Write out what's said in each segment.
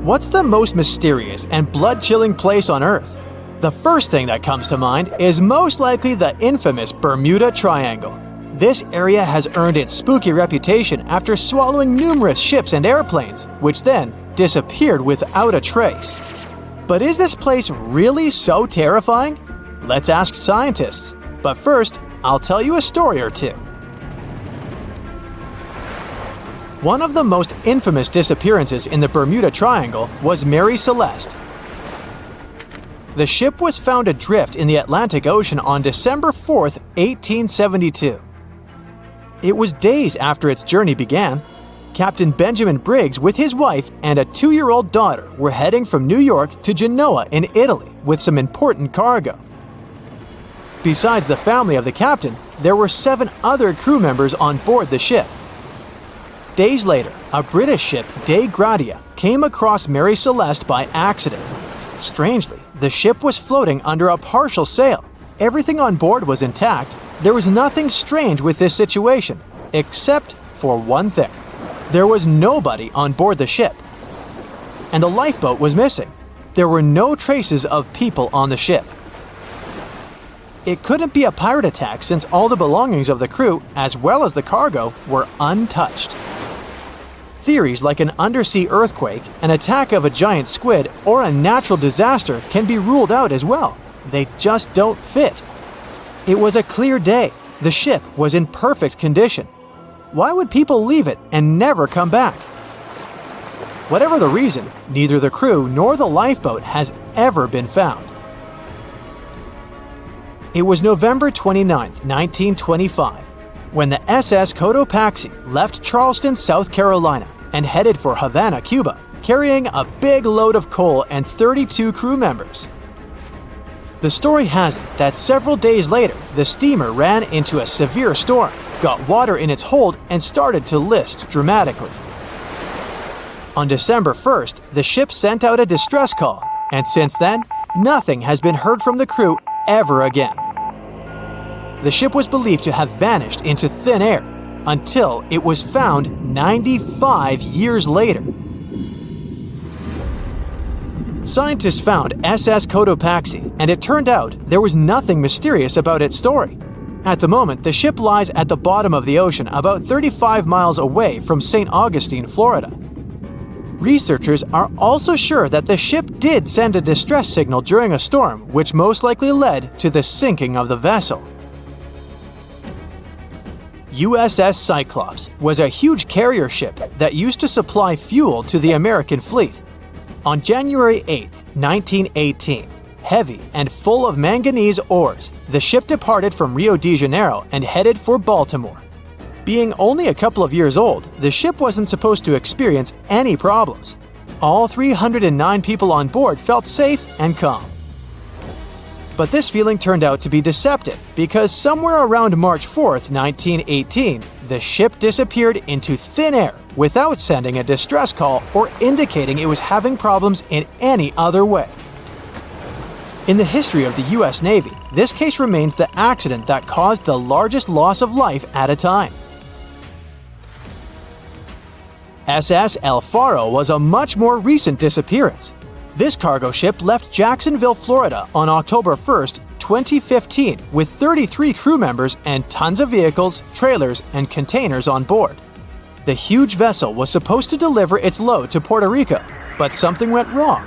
What's the most mysterious and blood-chilling place on Earth? The first thing that comes to mind is most likely the infamous Bermuda Triangle. This area has earned its spooky reputation after swallowing numerous ships and airplanes, which then disappeared without a trace. But is this place really so terrifying? Let's ask scientists. But first, I'll tell you a story or two. One of the most infamous disappearances in the Bermuda Triangle was Mary Celeste. The ship was found adrift in the Atlantic Ocean on December 4, 1872. It was days after its journey began. Captain Benjamin Briggs with his wife and a 2-year-old daughter were heading from New York to Genoa in Italy with some important cargo. Besides the family of the captain, there were 7 other crew members on board the ship. Days later, a British ship, Dei Gratia, came across Mary Celeste by accident. Strangely, the ship was floating under a partial sail. Everything on board was intact. There was nothing strange with this situation, except for one thing. There was nobody on board the ship. And the lifeboat was missing. There were no traces of people on the ship. It couldn't be a pirate attack since all the belongings of the crew, as well as the cargo, were untouched. Theories like an undersea earthquake, an attack of a giant squid, or a natural disaster can be ruled out as well. They just don't fit. It was a clear day. The ship was in perfect condition. Why would people leave it and never come back? Whatever the reason, neither the crew nor the lifeboat has ever been found. It was November 29, 1925, when the SS Cotopaxi left Charleston, South Carolina, and headed for Havana, Cuba, carrying a big load of coal and 32 crew members. The story has it that several days later, the steamer ran into a severe storm, got water in its hold, and started to list dramatically. On December 1st, the ship sent out a distress call, and since then, nothing has been heard from the crew ever again. The ship was believed to have vanished into thin air until it was found 95 years later. Scientists found SS Cotopaxi, and it turned out there was nothing mysterious about its story. At the moment, the ship lies at the bottom of the ocean about 35 miles away from St. Augustine, Florida. Researchers are also sure that the ship did send a distress signal during a storm, which most likely led to the sinking of the vessel. USS Cyclops was a huge carrier ship that used to supply fuel to the American fleet. On January 8, 1918, heavy and full of manganese ores, the ship departed from Rio de Janeiro and headed for Baltimore. Being only a couple of years old, the ship wasn't supposed to experience any problems. All 309 people on board felt safe and calm. But this feeling turned out to be deceptive because somewhere around March 4, 1918, the ship disappeared into thin air without sending a distress call or indicating it was having problems in any other way. In the history of the U.S. Navy, this case remains the accident that caused the largest loss of life at a time. SS El Faro was a much more recent disappearance. This cargo ship left Jacksonville, Florida on October 1, 2015 with 33 crew members and tons of vehicles, trailers, and containers on board. The huge vessel was supposed to deliver its load to Puerto Rico, but something went wrong.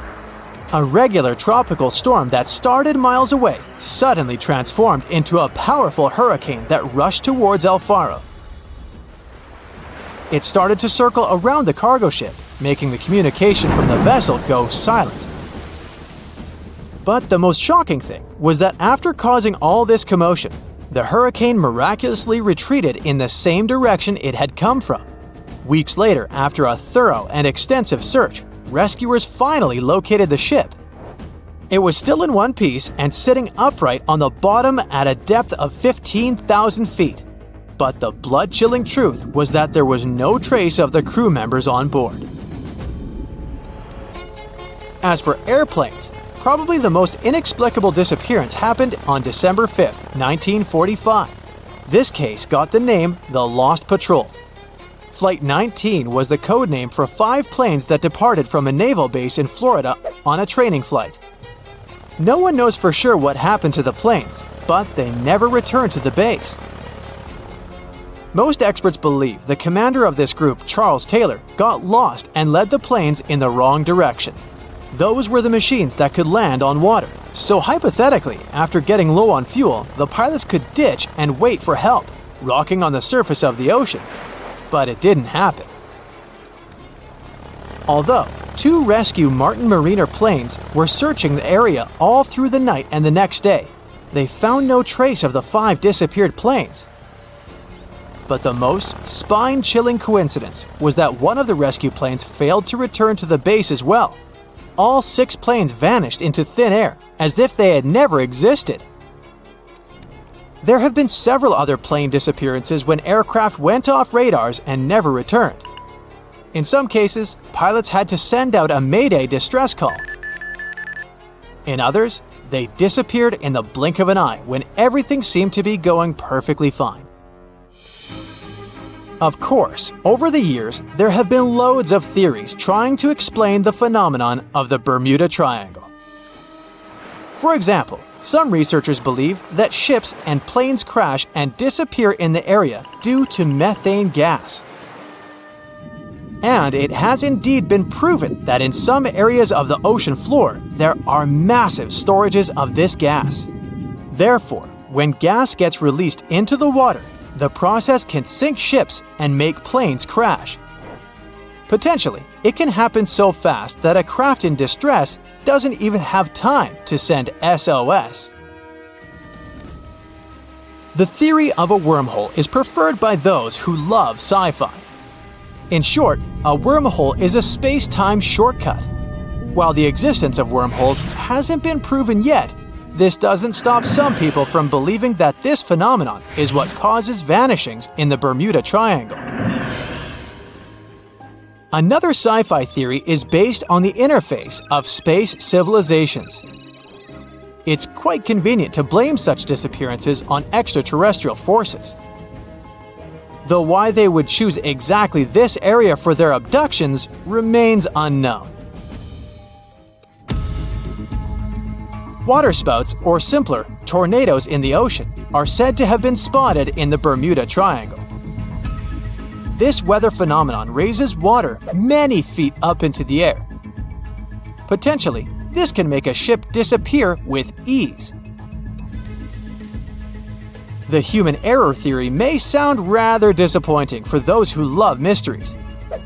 A regular tropical storm that started miles away suddenly transformed into a powerful hurricane that rushed towards El Faro. It started to circle around the cargo ship, making the communication from the vessel go silent. But the most shocking thing was that after causing all this commotion, the hurricane miraculously retreated in the same direction it had come from. Weeks later, after a thorough and extensive search, rescuers finally located the ship. It was still in one piece and sitting upright on the bottom at a depth of 15,000 feet. But the blood-chilling truth was that there was no trace of the crew members on board. As for airplanes, probably the most inexplicable disappearance happened on December 5, 1945. This case got the name the Lost Patrol. Flight 19 was the code name for 5 planes that departed from a naval base in Florida on a training flight. No one knows for sure what happened to the planes, but they never returned to the base. Most experts believe the commander of this group, Charles Taylor, got lost and led the planes in the wrong direction. Those were the machines that could land on water, so hypothetically, after getting low on fuel, the pilots could ditch and wait for help, rocking on the surface of the ocean. But it didn't happen. Although 2 rescue Martin Mariner planes were searching the area all through the night and the next day, they found no trace of the 5 disappeared planes. But the most spine-chilling coincidence was that one of the rescue planes failed to return to the base as well. All 6 planes vanished into thin air, as if they had never existed. There have been several other plane disappearances when aircraft went off radars and never returned. In some cases, pilots had to send out a Mayday distress call. In others, they disappeared in the blink of an eye when everything seemed to be going perfectly fine. Of course, over the years, there have been loads of theories trying to explain the phenomenon of the Bermuda Triangle. For example, some researchers believe that ships and planes crash and disappear in the area due to methane gas. And it has indeed been proven that in some areas of the ocean floor, there are massive storages of this gas. Therefore, when gas gets released into the water, the process can sink ships and make planes crash. Potentially, it can happen so fast that a craft in distress doesn't even have time to send SOS. The theory of a wormhole is preferred by those who love sci-fi. In short, a wormhole is a space-time shortcut. While the existence of wormholes hasn't been proven yet, this doesn't stop some people from believing that this phenomenon is what causes vanishings in the Bermuda Triangle. Another sci-fi theory is based on the interface of space civilizations. It's quite convenient to blame such disappearances on extraterrestrial forces. Though why they would choose exactly this area for their abductions remains unknown. Waterspouts, or simpler, tornadoes in the ocean, are said to have been spotted in the Bermuda Triangle. This weather phenomenon raises water many feet up into the air. Potentially, this can make a ship disappear with ease. The human error theory may sound rather disappointing for those who love mysteries,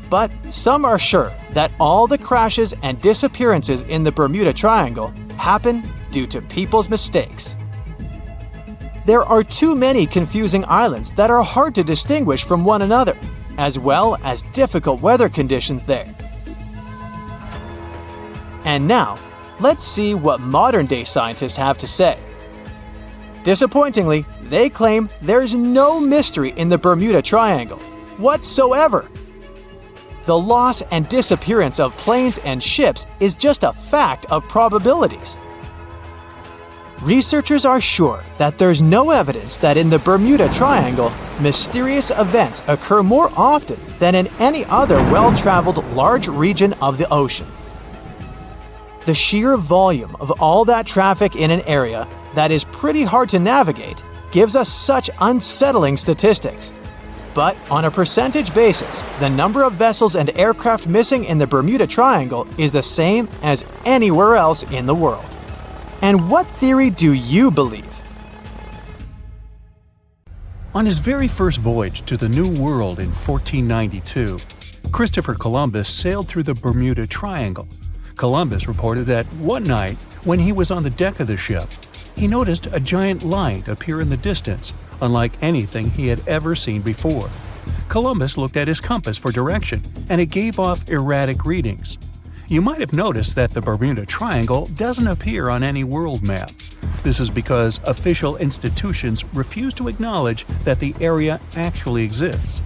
but some are sure that all the crashes and disappearances in the Bermuda Triangle happen due to people's mistakes. There are too many confusing islands that are hard to distinguish from one another, as well as difficult weather conditions there. And now, let's see what modern-day scientists have to say. Disappointingly, they claim there's no mystery in the Bermuda Triangle whatsoever. The loss and disappearance of planes and ships is just a fact of probabilities. Researchers are sure that there's no evidence that in the Bermuda Triangle, mysterious events occur more often than in any other well-traveled large region of the ocean. The sheer volume of all that traffic in an area that is pretty hard to navigate gives us such unsettling statistics. But on a percentage basis, the number of vessels and aircraft missing in the Bermuda Triangle is the same as anywhere else in the world. And what theory do you believe? On his very first voyage to the New World in 1492, Christopher Columbus sailed through the Bermuda Triangle. Columbus reported that one night, when he was on the deck of the ship, he noticed a giant light appear in the distance, unlike anything he had ever seen before. Columbus looked at his compass for direction, and it gave off erratic readings. You might have noticed that the Bermuda Triangle doesn't appear on any world map. This is because official institutions refuse to acknowledge that the area actually exists.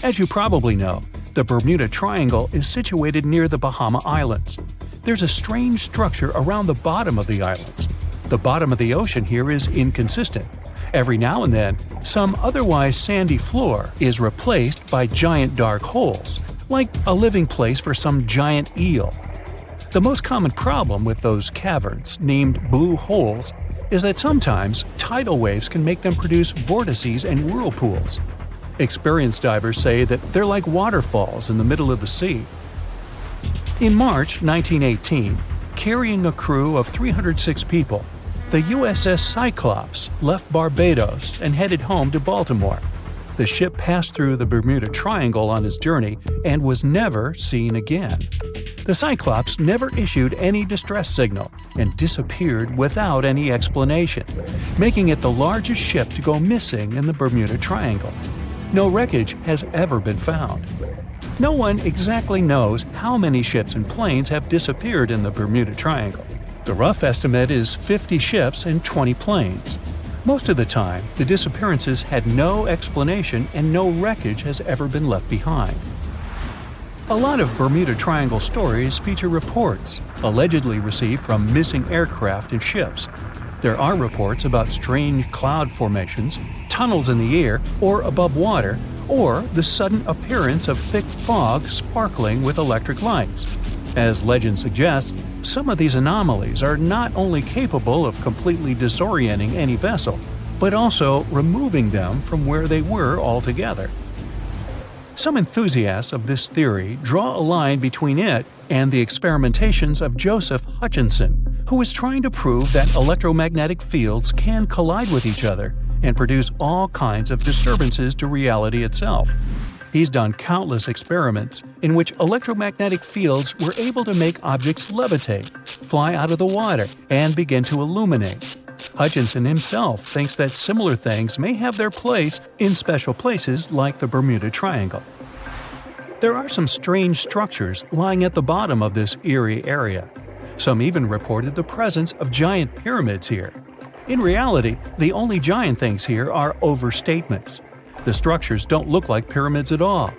As you probably know, the Bermuda Triangle is situated near the Bahama Islands. There's a strange structure around the bottom of the islands. The bottom of the ocean here is inconsistent, Every now and then, some otherwise sandy floor is replaced by giant dark holes, like a living place for some giant eel. The most common problem with those caverns, named blue holes, is that sometimes tidal waves can make them produce vortices and whirlpools. Experienced divers say that they're like waterfalls in the middle of the sea. In March 1918, carrying a crew of 306 people, the USS Cyclops left Barbados and headed home to Baltimore. The ship passed through the Bermuda Triangle on its journey and was never seen again. The Cyclops never issued any distress signal and disappeared without any explanation, making it the largest ship to go missing in the Bermuda Triangle. No wreckage has ever been found. No one exactly knows how many ships and planes have disappeared in the Bermuda Triangle. The rough estimate is 50 ships and 20 planes. Most of the time, the disappearances had no explanation and no wreckage has ever been left behind. A lot of Bermuda Triangle stories feature reports allegedly received from missing aircraft and ships. There are reports about strange cloud formations, tunnels in the air or above water, or the sudden appearance of thick fog sparkling with electric lights. As legend suggests, some of these anomalies are not only capable of completely disorienting any vessel, but also removing them from where they were altogether. Some enthusiasts of this theory draw a line between it and the experimentations of Joseph Hutchinson, who is trying to prove that electromagnetic fields can collide with each other and produce all kinds of disturbances to reality itself. He's done countless experiments in which electromagnetic fields were able to make objects levitate, fly out of the water, and begin to illuminate. Hutchinson himself thinks that similar things may have their place in special places like the Bermuda Triangle. There are some strange structures lying at the bottom of this eerie area. Some even reported the presence of giant pyramids here. In reality, the only giant things here are overstatements. The structures don't look like pyramids at all.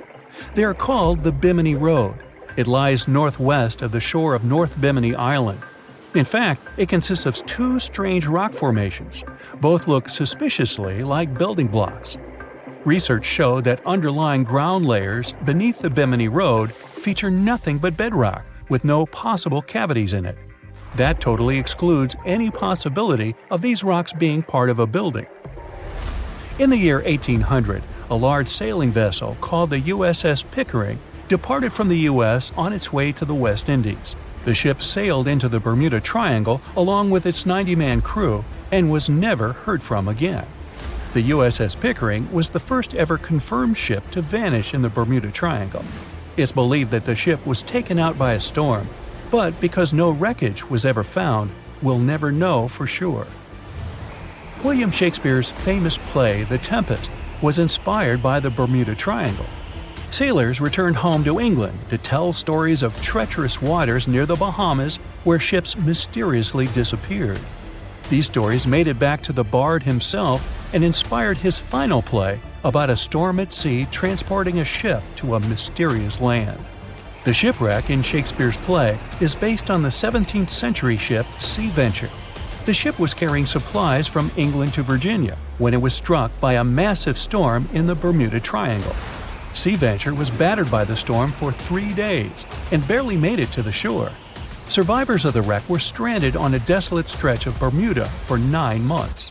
They are called the Bimini Road. It lies northwest of the shore of North Bimini Island. In fact, it consists of two strange rock formations. Both look suspiciously like building blocks. Research showed that underlying ground layers beneath the Bimini Road feature nothing but bedrock, with no possible cavities in it. That totally excludes any possibility of these rocks being part of a building. In the year 1800, a large sailing vessel called the USS Pickering departed from the U.S. on its way to the West Indies. The ship sailed into the Bermuda Triangle along with its 90-man crew and was never heard from again. The USS Pickering was the first ever confirmed ship to vanish in the Bermuda Triangle. It's believed that the ship was taken out by a storm, but because no wreckage was ever found, we'll never know for sure. William Shakespeare's famous play The Tempest was inspired by the Bermuda Triangle. Sailors returned home to England to tell stories of treacherous waters near the Bahamas where ships mysteriously disappeared. These stories made it back to the bard himself and inspired his final play about a storm at sea transporting a ship to a mysterious land. The shipwreck in Shakespeare's play is based on the 17th century ship Sea Venture. The ship was carrying supplies from England to Virginia when it was struck by a massive storm in the Bermuda Triangle. Sea Venture was battered by the storm for 3 days and barely made it to the shore. Survivors of the wreck were stranded on a desolate stretch of Bermuda for 9 months.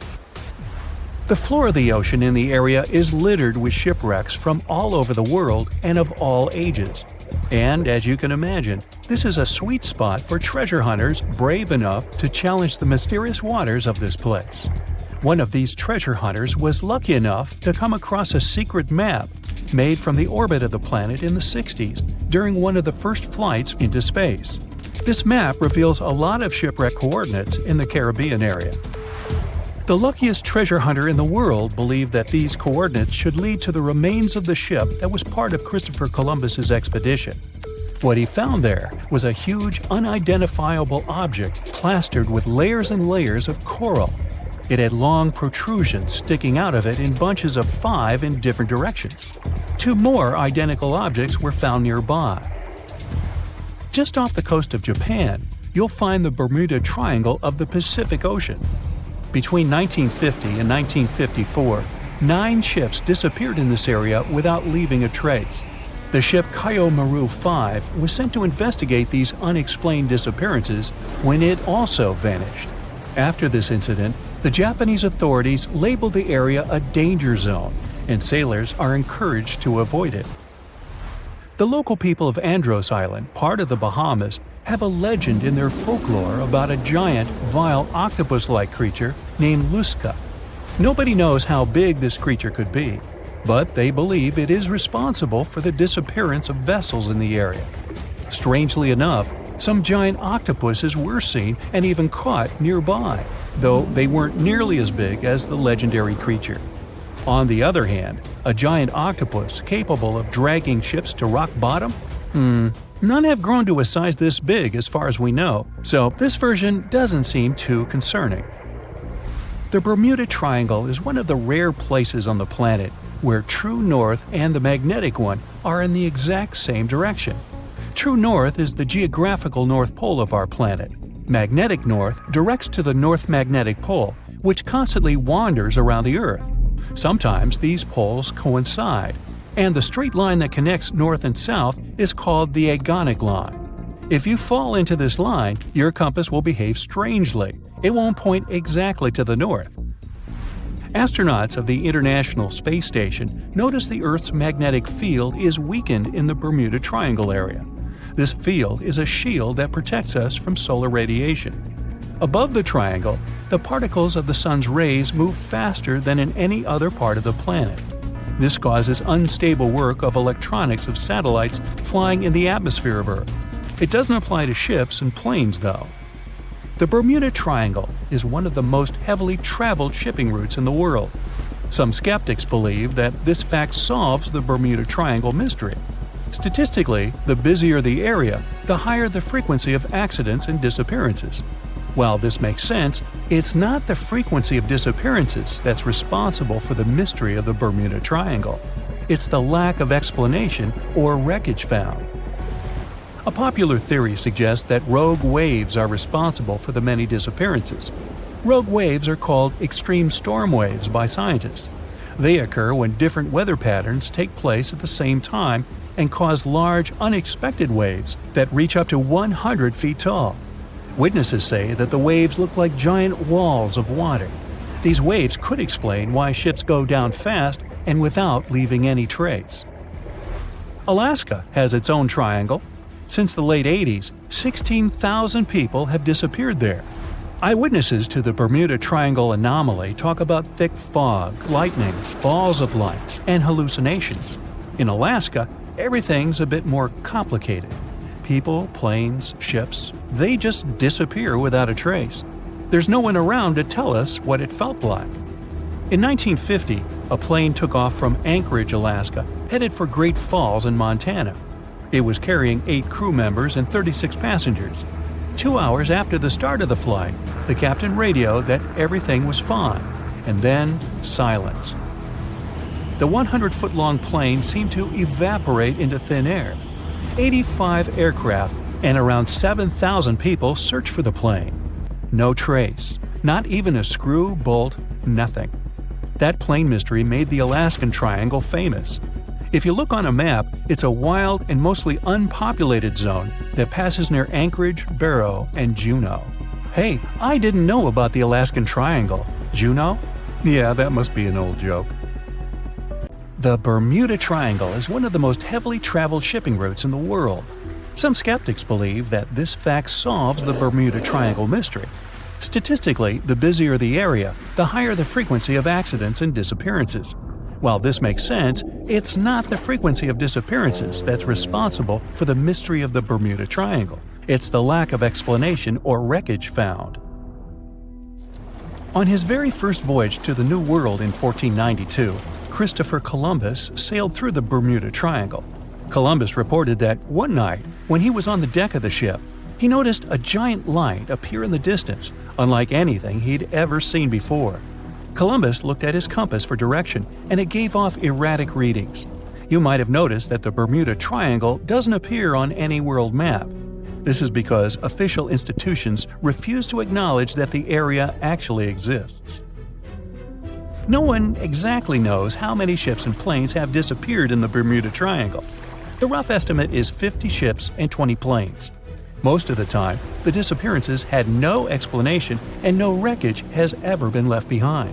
The floor of the ocean in the area is littered with shipwrecks from all over the world and of all ages. And as you can imagine, this is a sweet spot for treasure hunters brave enough to challenge the mysterious waters of this place. One of these treasure hunters was lucky enough to come across a secret map made from the orbit of the planet in the 60s during one of the first flights into space. This map reveals a lot of shipwreck coordinates in the Caribbean area. The luckiest treasure hunter in the world believed that these coordinates should lead to the remains of the ship that was part of Christopher Columbus's expedition. What he found there was a huge, unidentifiable object plastered with layers and layers of coral. It had long protrusions sticking out of it in bunches of 5 in different directions. 2 more identical objects were found nearby. Just off the coast of Japan, you'll find the Bermuda Triangle of the Pacific Ocean. Between 1950 and 1954, 9 ships disappeared in this area without leaving a trace. The ship Maru 5 was sent to investigate these unexplained disappearances when it also vanished. After this incident, the Japanese authorities labeled the area a danger zone, and sailors are encouraged to avoid it. The local people of Andros Island, part of the Bahamas, have a legend in their folklore about a giant, vile octopus-like creature named Lusca. Nobody knows how big this creature could be, but they believe it is responsible for the disappearance of vessels in the area. Strangely enough, some giant octopuses were seen and even caught nearby, though they weren't nearly as big as the legendary creature. On the other hand, a giant octopus capable of dragging ships to rock bottom? None have grown to a size this big as far as we know, so this version doesn't seem too concerning. The Bermuda Triangle is one of the rare places on the planet where true north and the magnetic one are in the exact same direction. True north is the geographical north pole of our planet. Magnetic north directs to the north magnetic pole, which constantly wanders around the Earth. Sometimes these poles coincide, and the straight line that connects north and south is called the agonic line. If you fall into this line, your compass will behave strangely. It won't point exactly to the north. Astronauts of the International Space Station notice the Earth's magnetic field is weakened in the Bermuda Triangle area. This field is a shield that protects us from solar radiation. Above the triangle, the particles of the sun's rays move faster than in any other part of the planet. This causes unstable work of electronics of satellites flying in the atmosphere of Earth. It doesn't apply to ships and planes, though. The Bermuda Triangle is one of the most heavily traveled shipping routes in the world. Some skeptics believe that this fact solves the Bermuda Triangle mystery. Statistically, the busier the area, the higher the frequency of accidents and disappearances. While this makes sense, it's not the frequency of disappearances that's responsible for the mystery of the Bermuda Triangle. It's the lack of explanation or wreckage found. A popular theory suggests that rogue waves are responsible for the many disappearances. Rogue waves are called extreme storm waves by scientists. They occur when different weather patterns take place at the same time and cause large, unexpected waves that reach up to 100 feet tall. Witnesses say that the waves look like giant walls of water. These waves could explain why ships go down fast and without leaving any trace. Alaska has its own triangle. Since the late 80s, 16,000 people have disappeared there. Eyewitnesses to the Bermuda Triangle anomaly talk about thick fog, lightning, balls of light, and hallucinations. In Alaska, everything's a bit more complicated. People, planes, ships, they just disappear without a trace. There's no one around to tell us what it felt like. In 1950, a plane took off from Anchorage, Alaska, headed for Great Falls in Montana. It was carrying 8 crew members and 36 passengers. 2 hours after the start of the flight, the captain radioed that everything was fine, and then silence. The 100-foot-long plane seemed to evaporate into thin air. 85 aircraft and around 7,000 people searched for the plane. No trace, not even a screw, bolt, nothing. That plane mystery made the Alaskan Triangle famous. If you look on a map, it's a wild and mostly unpopulated zone that passes near Anchorage, Barrow, and Juneau. Hey, I didn't know about the Alaskan Triangle. Juneau? Yeah, that must be an old joke. The Bermuda Triangle is one of the most heavily traveled shipping routes in the world. Some skeptics believe that this fact solves the Bermuda Triangle mystery. Statistically, the busier the area, the higher the frequency of accidents and disappearances. While this makes sense, it's not the frequency of disappearances that's responsible for the mystery of the Bermuda Triangle. It's the lack of explanation or wreckage found. On his very first voyage to the New World in 1492, Christopher Columbus sailed through the Bermuda Triangle. Columbus reported that one night, when he was on the deck of the ship, he noticed a giant light appear in the distance, unlike anything he'd ever seen before. Columbus looked at his compass for direction, and it gave off erratic readings. You might have noticed that the Bermuda Triangle doesn't appear on any world map. This is because official institutions refuse to acknowledge that the area actually exists. No one exactly knows how many ships and planes have disappeared in the Bermuda Triangle. The rough estimate is 50 ships and 20 planes. Most of the time, the disappearances had no explanation and no wreckage has ever been left behind.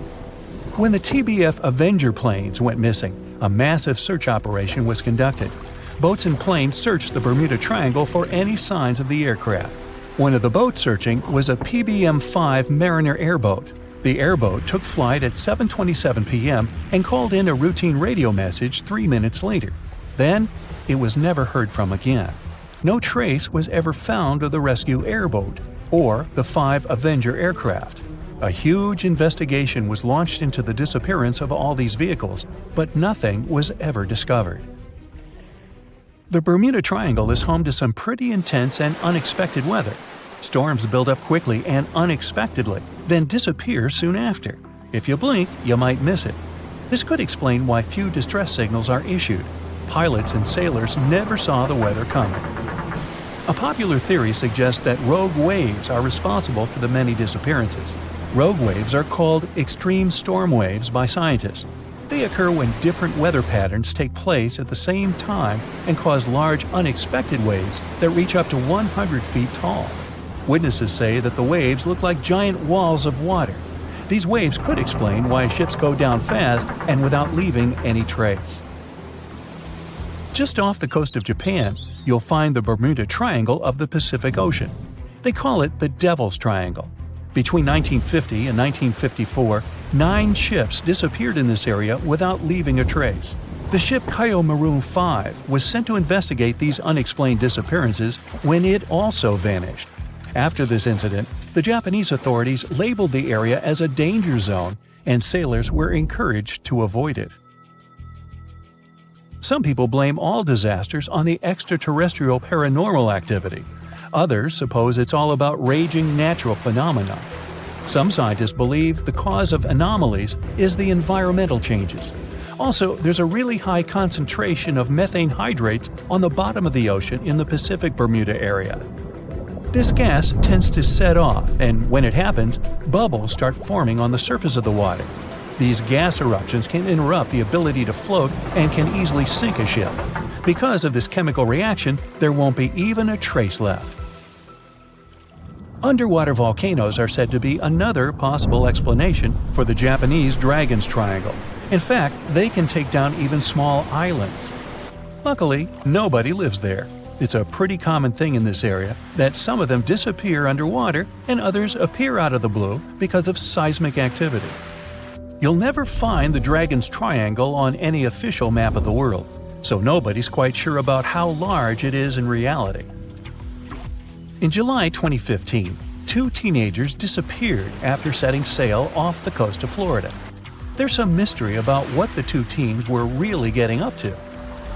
When the TBF Avenger planes went missing, a massive search operation was conducted. Boats and planes searched the Bermuda Triangle for any signs of the aircraft. One of the boats searching was a PBM-5 Mariner airboat. The airboat took flight at 7:27 p.m. and called in a routine radio message 3 minutes later. Then, it was never heard from again. No trace was ever found of the rescue airboat or the 5 Avenger aircraft. A huge investigation was launched into the disappearance of all these vehicles, but nothing was ever discovered. The Bermuda Triangle is home to some pretty intense and unexpected weather. Storms build up quickly and unexpectedly, then disappear soon after. If you blink, you might miss it. This could explain why few distress signals are issued. Pilots and sailors never saw the weather coming. A popular theory suggests that rogue waves are responsible for the many disappearances. Rogue waves are called extreme storm waves by scientists. They occur when different weather patterns take place at the same time and cause large unexpected waves that reach up to 100 feet tall. Witnesses say that the waves look like giant walls of water. These waves could explain why ships go down fast and without leaving any trace. Just off the coast of Japan, you'll find the Bermuda Triangle of the Pacific Ocean. They call it the Devil's Triangle. Between 1950 and 1954, 9 ships disappeared in this area without leaving a trace. The ship Maroon 5 was sent to investigate these unexplained disappearances when it also vanished. After this incident, the Japanese authorities labeled the area as a danger zone, and sailors were encouraged to avoid it. Some people blame all disasters on the extraterrestrial paranormal activity. Others suppose it's all about raging natural phenomena. Some scientists believe the cause of anomalies is the environmental changes. Also, there's a really high concentration of methane hydrates on the bottom of the ocean in the Pacific Bermuda area. This gas tends to set off, and when it happens, bubbles start forming on the surface of the water. These gas eruptions can interrupt the ability to float and can easily sink a ship. Because of this chemical reaction, there won't be even a trace left. Underwater volcanoes are said to be another possible explanation for the Japanese Dragon's Triangle. In fact, they can take down even small islands. Luckily, nobody lives there. It's a pretty common thing in this area that some of them disappear underwater and others appear out of the blue because of seismic activity. You'll never find the Dragon's Triangle on any official map of the world, so nobody's quite sure about how large it is in reality. In July 2015, 2 teenagers disappeared after setting sail off the coast of Florida. There's some mystery about what the 2 teens were really getting up to.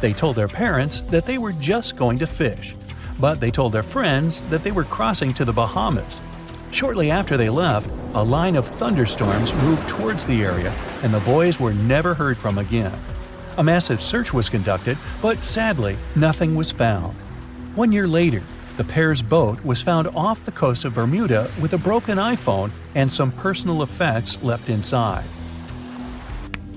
They told their parents that they were just going to fish, but they told their friends that they were crossing to the Bahamas. Shortly after they left, a line of thunderstorms moved towards the area, and the boys were never heard from again. A massive search was conducted, but sadly, nothing was found. 1 year later, the pair's boat was found off the coast of Bermuda with a broken iPhone and some personal effects left inside.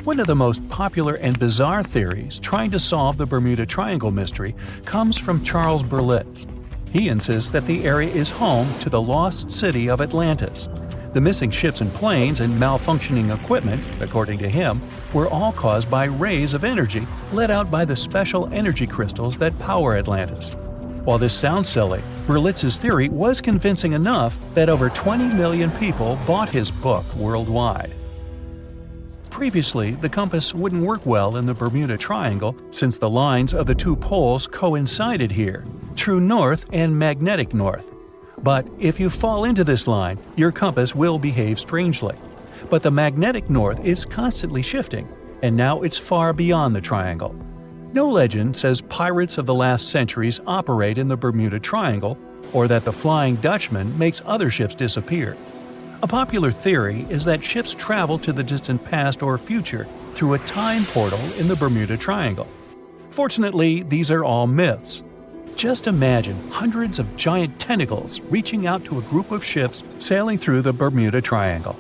One of the most popular and bizarre theories trying to solve the Bermuda Triangle mystery comes from Charles Berlitz. He insists that the area is home to the lost city of Atlantis. The missing ships and planes and malfunctioning equipment, according to him, were all caused by rays of energy let out by the special energy crystals that power Atlantis. While this sounds silly, Berlitz's theory was convincing enough that over 20 million people bought his book worldwide. Previously, the compass wouldn't work well in the Bermuda Triangle since the lines of the 2 poles coincided here, true north and magnetic north. But if you fall into this line, your compass will behave strangely. But the magnetic north is constantly shifting, and now it's far beyond the triangle. No legend says pirates of the last centuries operate in the Bermuda Triangle, or that the Flying Dutchman makes other ships disappear. A popular theory is that ships travel to the distant past or future through a time portal in the Bermuda Triangle. Fortunately, these are all myths. Just imagine hundreds of giant tentacles reaching out to a group of ships sailing through the Bermuda Triangle.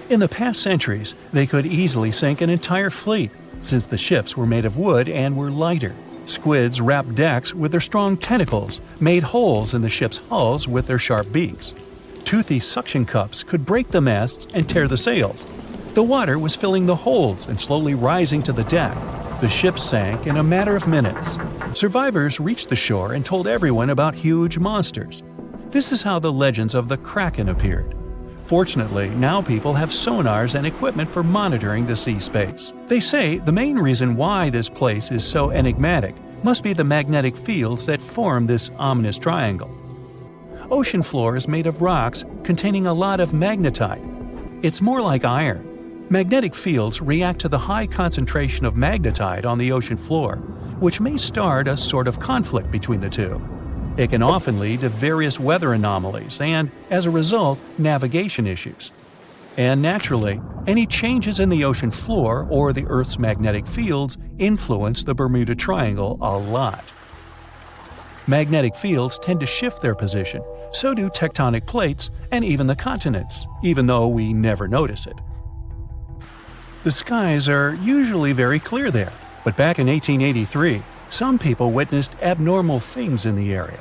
In the past centuries, they could easily sink an entire fleet, since the ships were made of wood and were lighter. Squids wrapped decks with their strong tentacles, made holes in the ship's hulls with their sharp beaks. Toothy suction cups could break the masts and tear the sails. The water was filling the holds and slowly rising to the deck. The ship sank in a matter of minutes. Survivors reached the shore and told everyone about huge monsters. This is how the legends of the Kraken appeared. Fortunately, now people have sonars and equipment for monitoring the sea space. They say the main reason why this place is so enigmatic must be the magnetic fields that form this ominous triangle. Ocean floor is made of rocks containing a lot of magnetite. It's more like iron. Magnetic fields react to the high concentration of magnetite on the ocean floor, which may start a sort of conflict between the two. It can often lead to various weather anomalies and, as a result, navigation issues. And naturally, any changes in the ocean floor or the Earth's magnetic fields influence the Bermuda Triangle a lot. Magnetic fields tend to shift their position, so do tectonic plates and even the continents, even though we never notice it. The skies are usually very clear there, but back in 1883, some people witnessed abnormal things in the area.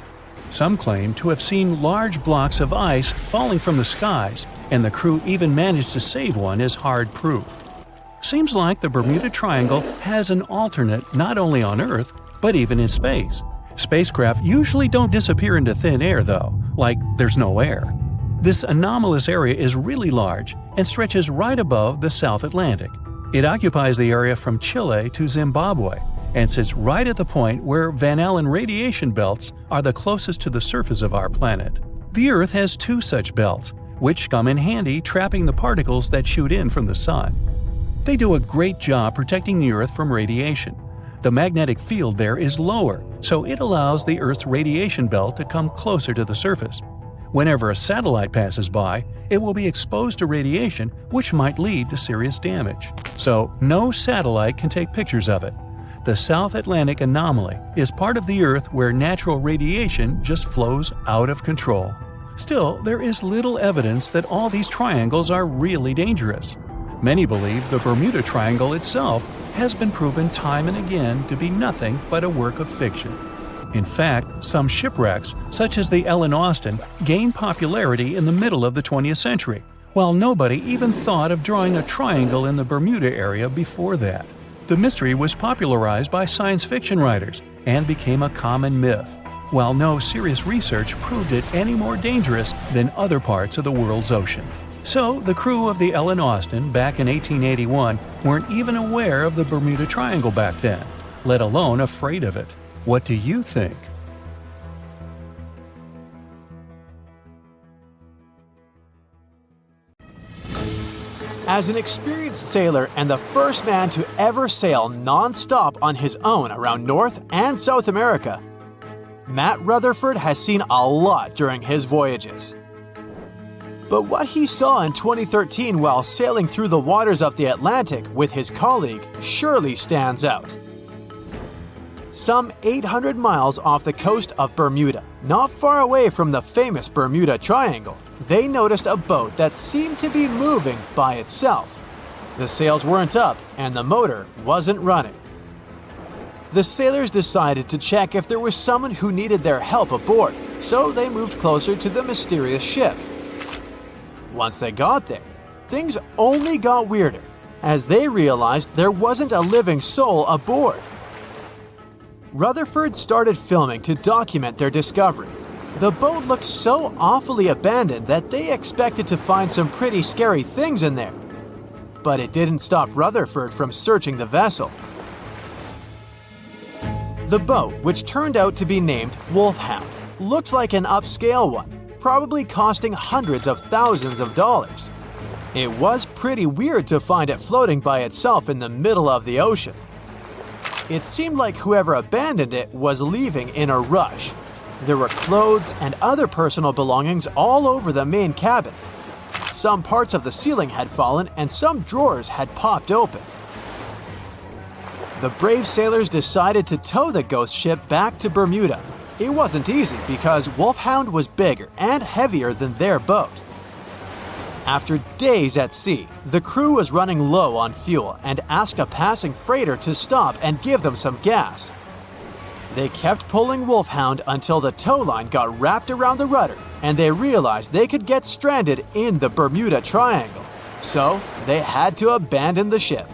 Some claim to have seen large blocks of ice falling from the skies, and the crew even managed to save one as hard proof. Seems like the Bermuda Triangle has an alternate not only on Earth, but even in space. Spacecraft usually don't disappear into thin air, though, like there's no air. This anomalous area is really large and stretches right above the South Atlantic. It occupies the area from Chile to Zimbabwe and sits right at the point where Van Allen radiation belts are the closest to the surface of our planet. The Earth has two such belts, which come in handy trapping the particles that shoot in from the Sun. They do a great job protecting the Earth from radiation. The magnetic field there is lower, so it allows the Earth's radiation belt to come closer to the surface. Whenever a satellite passes by, it will be exposed to radiation, which might lead to serious damage. So, no satellite can take pictures of it. The South Atlantic anomaly is part of the Earth where natural radiation just flows out of control. Still, there is little evidence that all these triangles are really dangerous. Many believe the Bermuda Triangle itself has been proven time and again to be nothing but a work of fiction. In fact, some shipwrecks, such as the Ellen Austin, gained popularity in the middle of the 20th century, while nobody even thought of drawing a triangle in the Bermuda area before that. The mystery was popularized by science fiction writers and became a common myth, while no serious research proved it any more dangerous than other parts of the world's ocean. So, the crew of the Ellen Austin back in 1881 weren't even aware of the Bermuda Triangle back then, let alone afraid of it. What do you think? As an experienced sailor and the first man to ever sail non-stop on his own around North and South America, Matt Rutherford has seen a lot during his voyages. But what he saw in 2013 while sailing through the waters of the Atlantic with his colleague surely stands out. Some 800 miles off the coast of Bermuda, not far away from the famous Bermuda Triangle, they noticed a boat that seemed to be moving by itself. The sails weren't up and the motor wasn't running. The sailors decided to check if there was someone who needed their help aboard, so they moved closer to the mysterious ship. Once they got there, things only got weirder, as they realized there wasn't a living soul aboard. Rutherford started filming to document their discovery. The boat looked so awfully abandoned that they expected to find some pretty scary things in there. But it didn't stop Rutherford from searching the vessel. The boat, which turned out to be named Wolfhound, looked like an upscale one, probably costing hundreds of thousands of dollars. It was pretty weird to find it floating by itself in the middle of the ocean. It seemed like whoever abandoned it was leaving in a rush. There were clothes and other personal belongings all over the main cabin. Some parts of the ceiling had fallen and some drawers had popped open. The brave sailors decided to tow the ghost ship back to Bermuda. It wasn't easy because Wolfhound was bigger and heavier than their boat. After days at sea, the crew was running low on fuel and asked a passing freighter to stop and give them some gas. They kept pulling Wolfhound until the tow line got wrapped around the rudder and they realized they could get stranded in the Bermuda Triangle. So they had to abandon the ship.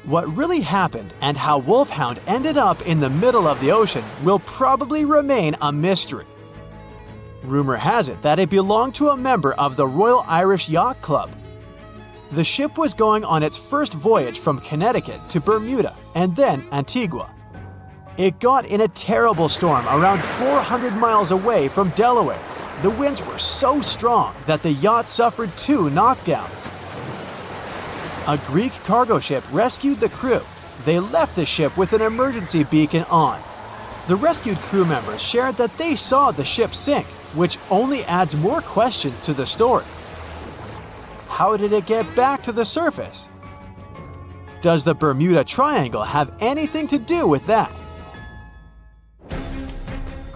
What really happened and how Wolfhound ended up in the middle of the ocean will probably remain a mystery. Rumor has it that it belonged to a member of the Royal Irish Yacht Club. The ship was going on its first voyage from Connecticut to Bermuda and then Antigua. It got in a terrible storm around 400 miles away from Delaware. The winds were so strong that the yacht suffered 2 knockdowns. A Greek cargo ship rescued the crew. They left the ship with an emergency beacon on. The rescued crew members shared that they saw the ship sink, which only adds more questions to the story. How did it get back to the surface? Does the Bermuda Triangle have anything to do with that?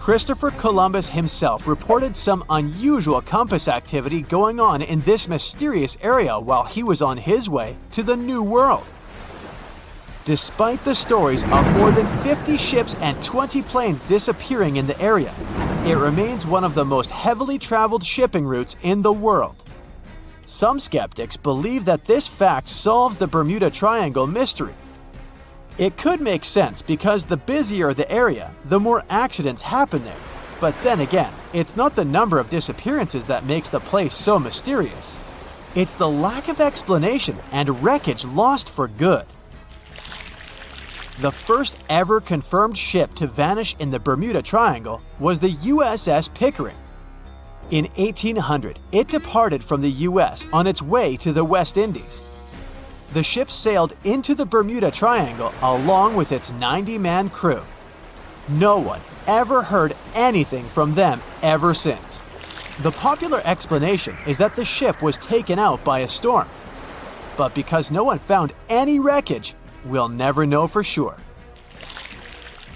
Christopher Columbus himself reported some unusual compass activity going on in this mysterious area while he was on his way to the New World. Despite the stories of more than 50 ships and 20 planes disappearing in the area, it remains one of the most heavily traveled shipping routes in the world. Some skeptics believe that this fact solves the Bermuda Triangle mystery. It could make sense because the busier the area, the more accidents happen there. But then again, it's not the number of disappearances that makes the place so mysterious. It's the lack of explanation and wreckage lost for good. The first ever confirmed ship to vanish in the Bermuda Triangle was the USS Pickering. In 1800, it departed from the US on its way to the West Indies. The ship sailed into the Bermuda Triangle along with its 90-man crew. No one ever heard anything from them ever since. The popular explanation is that the ship was taken out by a storm. But because no one found any wreckage, we'll never know for sure.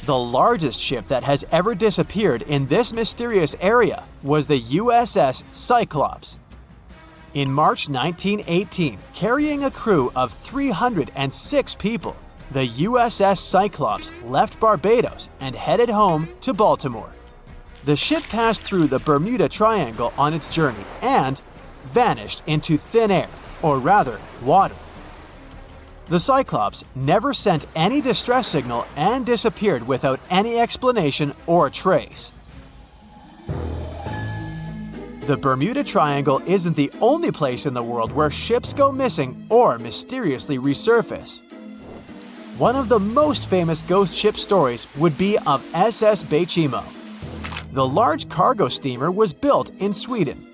The largest ship that has ever disappeared in this mysterious area was the USS Cyclops. In March 1918, carrying a crew of 306 people, the USS Cyclops left Barbados and headed home to Baltimore. The ship passed through the Bermuda Triangle on its journey and vanished into thin air, or rather, water. The Cyclops never sent any distress signal and disappeared without any explanation or trace. The Bermuda Triangle isn't the only place in the world where ships go missing or mysteriously resurface. One of the most famous ghost ship stories would be of SS Bechimo. The large cargo steamer was built in Sweden.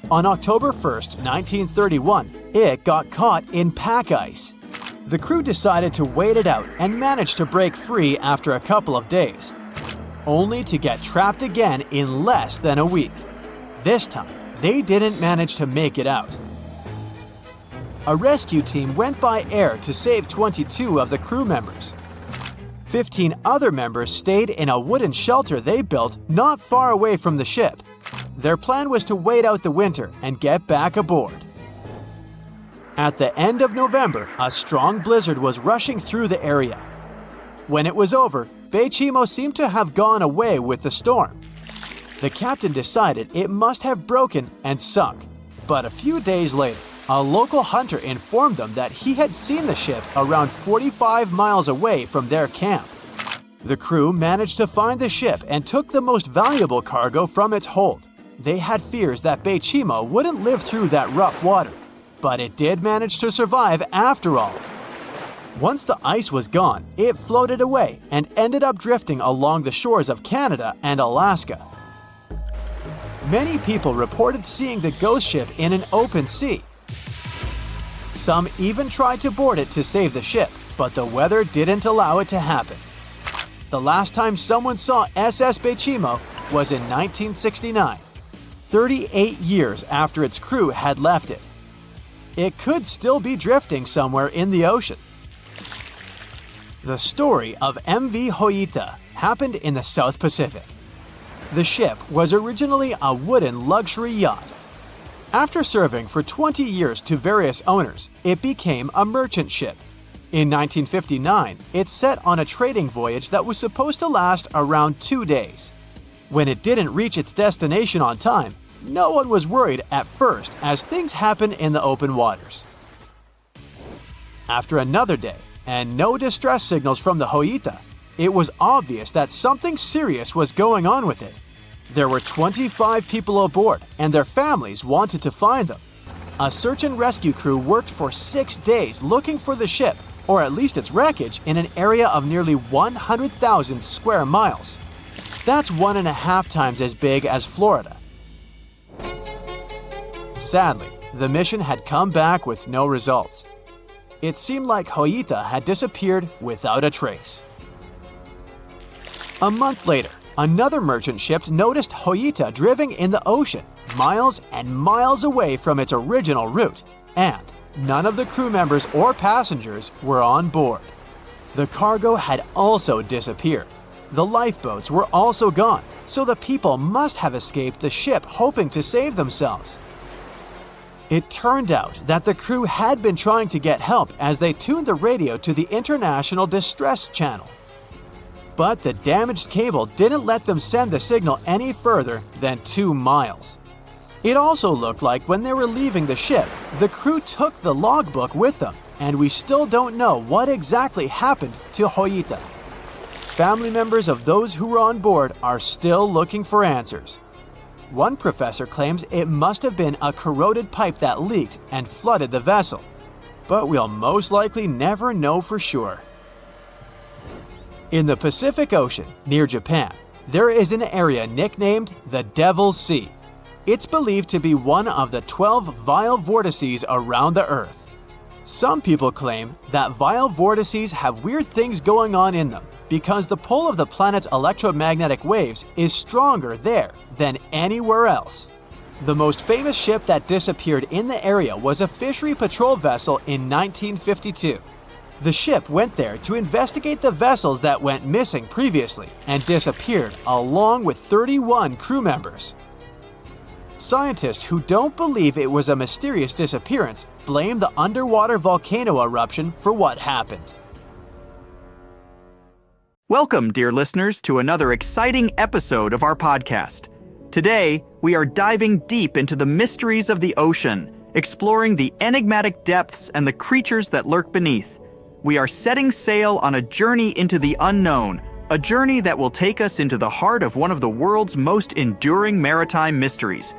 On October 1st, 1931, it got caught in pack ice. The crew decided to wait it out and managed to break free after a couple of days, only to get trapped again in less than a week. This time, they didn't manage to make it out. A rescue team went by air to save 22 of the crew members. 15 other members stayed in a wooden shelter they built not far away from the ship. Their plan was to wait out the winter and get back aboard. At the end of November, a strong blizzard was rushing through the area. When it was over, Bechimo seemed to have gone away with the storm. The captain decided it must have broken and sunk. But a few days later, a local hunter informed them that he had seen the ship around 45 miles away from their camp. The crew managed to find the ship and took the most valuable cargo from its hold. They had fears that Bechimo wouldn't live through that rough water, but it did manage to survive after all. Once the ice was gone, it floated away and ended up drifting along the shores of Canada and Alaska. Many people reported seeing the ghost ship in an open sea. Some even tried to board it to save the ship, but the weather didn't allow it to happen. The last time someone saw SS Bechimo was in 1969, 38 years after its crew had left it. It could still be drifting somewhere in the ocean. The story of MV Hoita happened in the South Pacific. The ship was originally a wooden luxury yacht. After serving for 20 years to various owners, it became a merchant ship. In 1959, it set on a trading voyage that was supposed to last around 2 days. When it didn't reach its destination on time, no one was worried at first, as things happen in the open waters. After another day, and no distress signals from the Hoita, it was obvious that something serious was going on with it. There were 25 people aboard, and their families wanted to find them. A search and rescue crew worked for 6 days looking for the ship, or at least its wreckage, in an area of nearly 100,000 square miles. That's 1.5 times as big as Florida. Sadly, the mission had come back with no results. It seemed like Hoita had disappeared without a trace. A month later, another merchant ship noticed Hoita drifting in the ocean, miles and miles away from its original route, and none of the crew members or passengers were on board. The cargo had also disappeared. The lifeboats were also gone, so the people must have escaped the ship hoping to save themselves. It turned out that the crew had been trying to get help as they tuned the radio to the International Distress Channel. But the damaged cable didn't let them send the signal any further than 2 miles. It also looked like when they were leaving the ship, the crew took the logbook with them, and we still don't know what exactly happened to Hoita. Family members of those who were on board are still looking for answers. One professor claims it must have been a corroded pipe that leaked and flooded the vessel, but we'll most likely never know for sure. In the Pacific Ocean, near Japan, there is an area nicknamed the Devil's Sea. It's believed to be one of the 12 vile vortices around the Earth. Some people claim that vile vortices have weird things going on in them because the pull of the planet's electromagnetic waves is stronger there than anywhere else. The most famous ship that disappeared in the area was a fishery patrol vessel in 1952. The ship went there to investigate the vessels that went missing previously and disappeared along with 31 crew members. Scientists who don't believe it was a mysterious disappearance blame the underwater volcano eruption for what happened. Welcome, dear listeners, to another exciting episode of our podcast. Today, we are diving deep into the mysteries of the ocean, exploring the enigmatic depths and the creatures that lurk beneath. We are setting sail on a journey into the unknown, a journey that will take us into the heart of one of the world's most enduring maritime mysteries,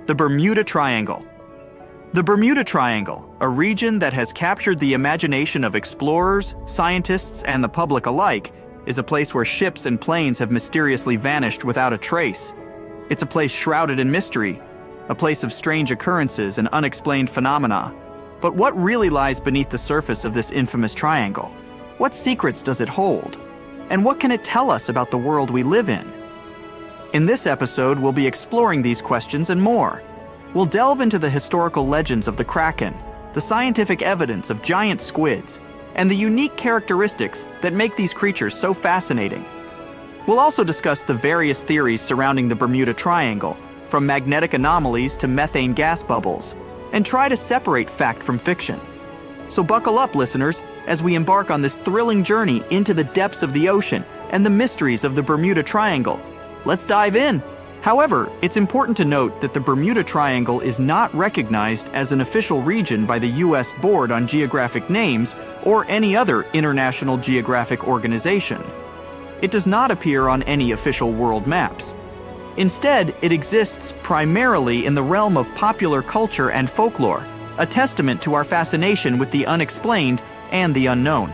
the Bermuda Triangle. The Bermuda Triangle, a region that has captured the imagination of explorers, scientists, and the public alike, is a place where ships and planes have mysteriously vanished without a trace. It's a place shrouded in mystery, a place of strange occurrences and unexplained phenomena. But what really lies beneath the surface of this infamous triangle? What secrets does it hold? And what can it tell us about the world we live in? In this episode, we'll be exploring these questions and more. We'll delve into the historical legends of the Kraken, the scientific evidence of giant squids, and the unique characteristics that make these creatures so fascinating. We'll also discuss the various theories surrounding the Bermuda Triangle, from magnetic anomalies to methane gas bubbles, and try to separate fact from fiction. So buckle up, listeners, as we embark on this thrilling journey into the depths of the ocean and the mysteries of the Bermuda Triangle. Let's dive in. However, it's important to note that the Bermuda Triangle is not recognized as an official region by the U.S. Board on Geographic Names or any other international geographic organization. It does not appear on any official world maps. Instead, it exists primarily in the realm of popular culture and folklore, a testament to our fascination with the unexplained and the unknown.